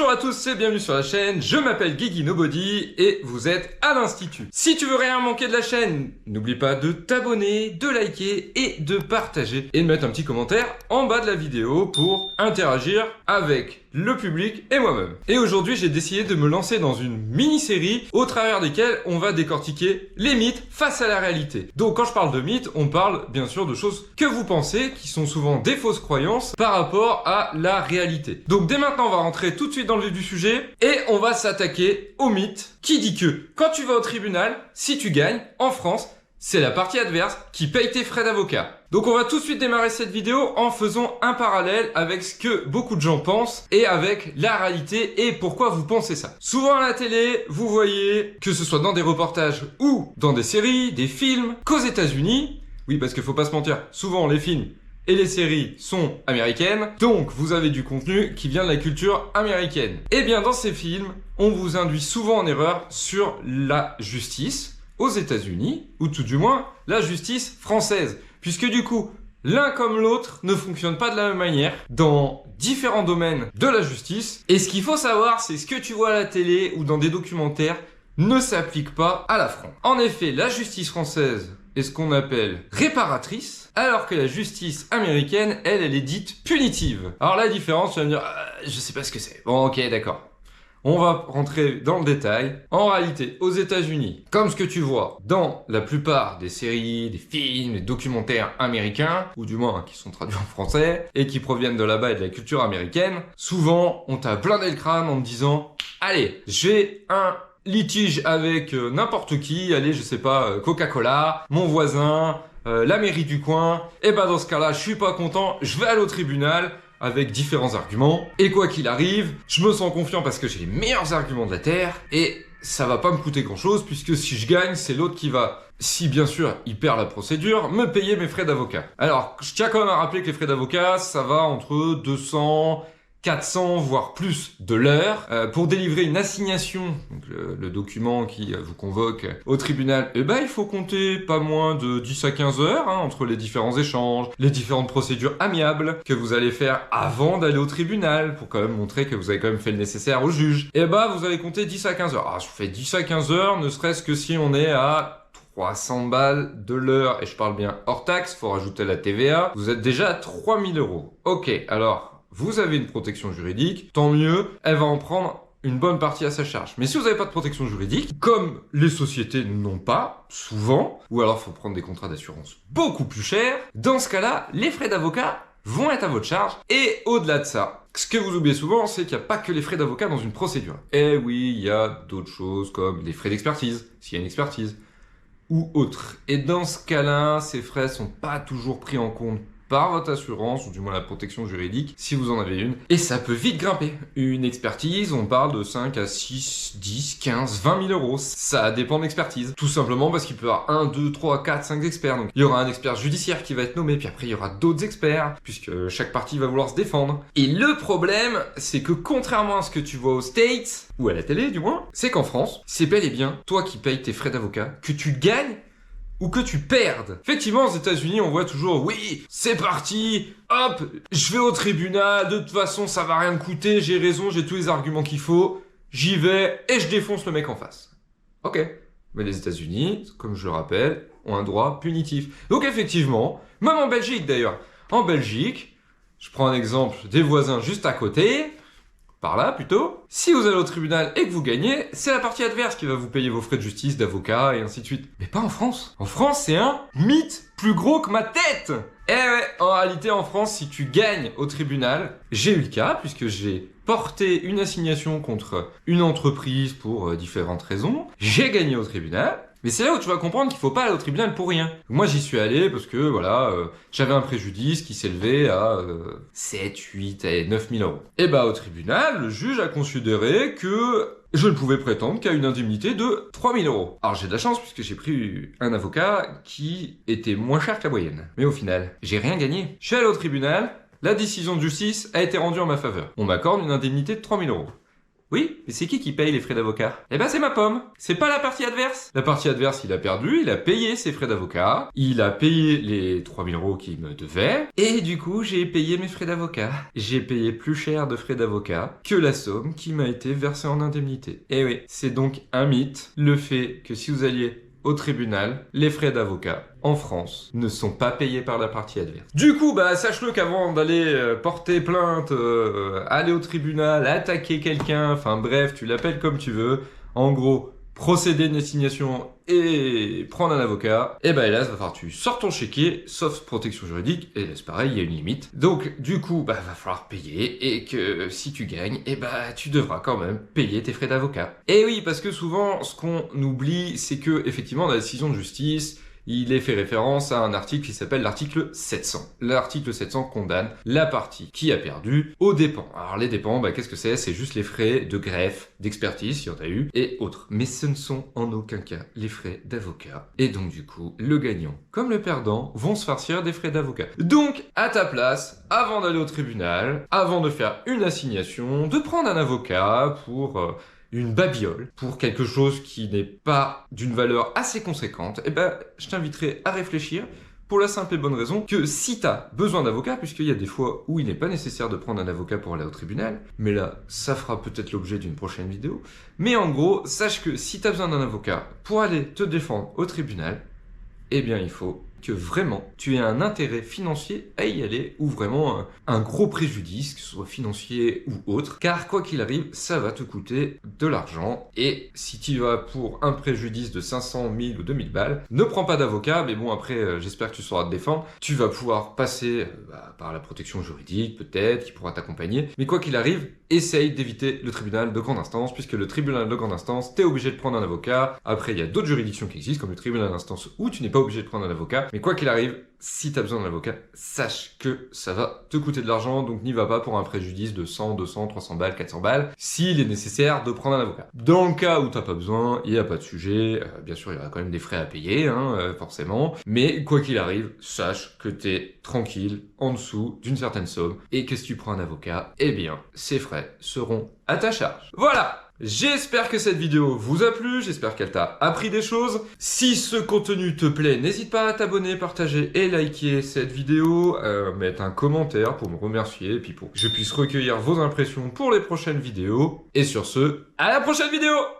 Bonjour à tous et bienvenue sur la chaîne, je m'appelle Guigui Nobody et vous êtes à l'Institut. Si tu veux rien manquer de la chaîne, n'oublie pas de t'abonner, de liker et de partager et de mettre un petit commentaire en bas de la vidéo pour interagir avec le public et moi-même. Et aujourd'hui, j'ai décidé de me lancer dans une mini-série au travers desquelles on va décortiquer les mythes face à la réalité. Donc quand je parle de mythes, on parle bien sûr de choses que vous pensez, qui sont souvent des fausses croyances par rapport à la réalité. Donc dès maintenant, on va rentrer tout de suite dans le vif du sujet et on va s'attaquer au mythe qui dit que quand tu vas au tribunal, si tu gagnes, en France, c'est la partie adverse qui paye tes frais d'avocat. Donc on va tout de suite démarrer cette vidéo en faisant un parallèle avec ce que beaucoup de gens pensent et avec la réalité et pourquoi vous pensez ça. Souvent à la télé, vous voyez, que ce soit dans des reportages ou dans des séries, des films, qu'aux États-Unis, oui parce qu'il faut pas se mentir, souvent les films et les séries sont américaines, donc vous avez du contenu qui vient de la culture américaine. Et bien dans ces films, on vous induit souvent en erreur sur la justice aux États-Unis, ou tout du moins la justice française, puisque du coup, l'un comme l'autre ne fonctionne pas de la même manière dans différents domaines de la justice. Et ce qu'il faut savoir, c'est ce que tu vois à la télé ou dans des documentaires ne s'applique pas à la France. En effet, la justice française est ce qu'on appelle réparatrice, alors que la justice américaine, elle est dite punitive. Alors la différence, tu vas me dire, je sais pas ce que c'est. Bon, ok, d'accord. On va rentrer dans le détail. En réalité, aux États-Unis, comme ce que tu vois dans la plupart des séries, des films, des documentaires américains, ou du moins qui sont traduits en français, et qui proviennent de là-bas et de la culture américaine, souvent on t'a blindé le crâne en te disant « Allez, j'ai un litige avec n'importe qui, allez, je sais pas, Coca-Cola, mon voisin, la mairie du coin, et ben dans ce cas-là, je suis pas content, je vais aller au tribunal, avec différents arguments, et quoi qu'il arrive, je me sens confiant parce que j'ai les meilleurs arguments de la Terre, et ça va pas me coûter grand chose, puisque si je gagne, c'est l'autre qui va, si bien sûr il perd la procédure, me payer mes frais d'avocat. Alors, je tiens quand même à rappeler que les frais d'avocat, ça va entre 200... 400 voire plus de l'heure pour délivrer une assignation, donc le document qui vous convoque au tribunal. Et ben il faut compter pas moins de 10 à 15 heures entre les différents échanges, les différentes procédures amiables que vous allez faire avant d'aller au tribunal pour quand même montrer que vous avez quand même fait le nécessaire au juge. Et ben vous allez compter 10 à 15 heures. Alors je fais 10 à 15 heures ne serait-ce que si on est à 300 balles de l'heure, et je parle bien hors taxe, faut rajouter la TVA, vous êtes déjà à 3000 euros. Ok, alors vous avez une protection juridique, tant mieux, elle va en prendre une bonne partie à sa charge. Mais si vous n'avez pas de protection juridique, comme les sociétés n'ont pas, souvent, ou alors il faut prendre des contrats d'assurance beaucoup plus chers, dans ce cas-là, les frais d'avocat vont être à votre charge. Et au-delà de ça, ce que vous oubliez souvent, c'est qu'il n'y a pas que les frais d'avocat dans une procédure. Et oui, il y a d'autres choses comme les frais d'expertise, s'il y a une expertise, ou autre. Et dans ce cas-là, ces frais sont pas toujours pris en compte par votre assurance, ou du moins la protection juridique, si vous en avez une. Et ça peut vite grimper. Une expertise, on parle de 5 à 6, 10, 15, 20 000 euros. Ça dépend de l'expertise. Tout simplement parce qu'il peut y avoir 1, 2, 3, 4, 5 experts. Donc il y aura un expert judiciaire qui va être nommé, puis après il y aura d'autres experts, puisque chaque partie va vouloir se défendre. Et le problème, c'est que contrairement à ce que tu vois aux States, ou à la télé du moins, c'est qu'en France, c'est bel et bien toi qui payes tes frais d'avocat, que tu gagnes ou que tu perdes. Effectivement, aux États-Unis, on voit toujours, oui, c'est parti, hop, je vais au tribunal, de toute façon, ça va rien me coûter, j'ai raison, j'ai tous les arguments qu'il faut, j'y vais et je défonce le mec en face. Ok. Mais les États-Unis, comme je le rappelle, ont un droit punitif. Donc effectivement, même en Belgique d'ailleurs, en Belgique, je prends un exemple des voisins juste à côté, par là plutôt, si vous allez au tribunal et que vous gagnez, c'est la partie adverse qui va vous payer vos frais de justice, d'avocat et ainsi de suite. Mais pas en France. En France, c'est un mythe plus gros que ma tête. Eh ouais, en réalité en France, si tu gagnes au tribunal, j'ai eu le cas puisque j'ai porté une assignation contre une entreprise pour différentes raisons, j'ai gagné au tribunal. Mais c'est là où tu vas comprendre qu'il faut pas aller au tribunal pour rien. Moi j'y suis allé parce que voilà, j'avais un préjudice qui s'élevait à 7, 8 et 9 000 euros. Et bah au tribunal, le juge a considéré que je ne pouvais prétendre qu'à une indemnité de 3 000 euros. Alors j'ai de la chance puisque j'ai pris un avocat qui était moins cher que la moyenne. Mais au final, j'ai rien gagné. Je suis allé au tribunal, la décision de justice a été rendue en ma faveur. On m'accorde une indemnité de 3 000 euros. Oui, mais c'est qui paye les frais d'avocat? Eh ben c'est ma pomme. C'est pas la partie adverse. La partie adverse, il a perdu, il a payé ses frais d'avocat, il a payé les 3000 € qu'il me devait, et du coup j'ai payé mes frais d'avocat. J'ai payé plus cher de frais d'avocat que la somme qui m'a été versée en indemnité. Et oui, c'est donc un mythe, le fait que si vous alliez au tribunal, les frais d'avocat en France ne sont pas payés par la partie adverse. Du coup, bah sache-le qu'avant d'aller porter plainte, aller au tribunal, attaquer quelqu'un, enfin bref, tu l'appelles comme tu veux, en gros, procéder d'une assignation et prendre un avocat, et bah hélas, va falloir que tu sors ton chéquier, sauf protection juridique, et c'est pareil, il y a une limite. Donc, du coup, bah va falloir payer, et que si tu gagnes, et bah tu devras quand même payer tes frais d'avocat. Et oui, parce que souvent, ce qu'on oublie, c'est que, effectivement, la décision de justice, il est fait référence à un article qui s'appelle l'article 700. L'article 700 condamne la partie qui a perdu aux dépens. Alors les dépens, bah, qu'est-ce que c'est? C'est juste les frais de greffe, d'expertise, s'il y en a eu, et autres. Mais ce ne sont en aucun cas les frais d'avocat. Et donc du coup, le gagnant comme le perdant vont se farcir des frais d'avocat. Donc, à ta place, avant d'aller au tribunal, avant de faire une assignation, de prendre un avocat pour une babiole, pour quelque chose qui n'est pas d'une valeur assez conséquente, eh ben, je t'inviterai à réfléchir pour la simple et bonne raison que si tu as besoin d'avocat, puisqu'il y a des fois où il n'est pas nécessaire de prendre un avocat pour aller au tribunal, mais là, ça fera peut-être l'objet d'une prochaine vidéo, mais en gros, sache que si tu as besoin d'un avocat pour aller te défendre au tribunal, eh bien, il faut que vraiment tu aies un intérêt financier à y aller ou vraiment un gros préjudice, que ce soit financier ou autre, car quoi qu'il arrive, ça va te coûter de l'argent et si tu vas pour un préjudice de 500, 1000 ou 2000 balles, ne prends pas d'avocat, mais bon après j'espère que tu sauras te défendre, tu vas pouvoir passer par la protection juridique peut-être, qui pourra t'accompagner, mais quoi qu'il arrive, essaye d'éviter le tribunal de grande instance, puisque le tribunal de grande instance, t'es obligé de prendre un avocat, après il y a d'autres juridictions qui existent, comme le tribunal d'instance où tu n'es pas obligé de prendre un avocat, mais quoi qu'il arrive, si tu as besoin d'un avocat, sache que ça va te coûter de l'argent, donc n'y va pas pour un préjudice de 100, 200, 300 balles, 400 balles, s'il est nécessaire de prendre un avocat. Dans le cas où t'as pas besoin, il n'y a pas de sujet, bien sûr il y aura quand même des frais à payer, forcément, mais quoi qu'il arrive, sache que t'es tranquille, en dessous d'une certaine somme, et que si tu prends un avocat, eh bien, ces frais seront à ta charge. Voilà! J'espère que cette vidéo vous a plu, j'espère qu'elle t'a appris des choses. Si ce contenu te plaît, n'hésite pas à t'abonner, partager et liker cette vidéo, mettre un commentaire pour me remercier et puis pour que je puisse recueillir vos impressions pour les prochaines vidéos. Et sur ce, à la prochaine vidéo!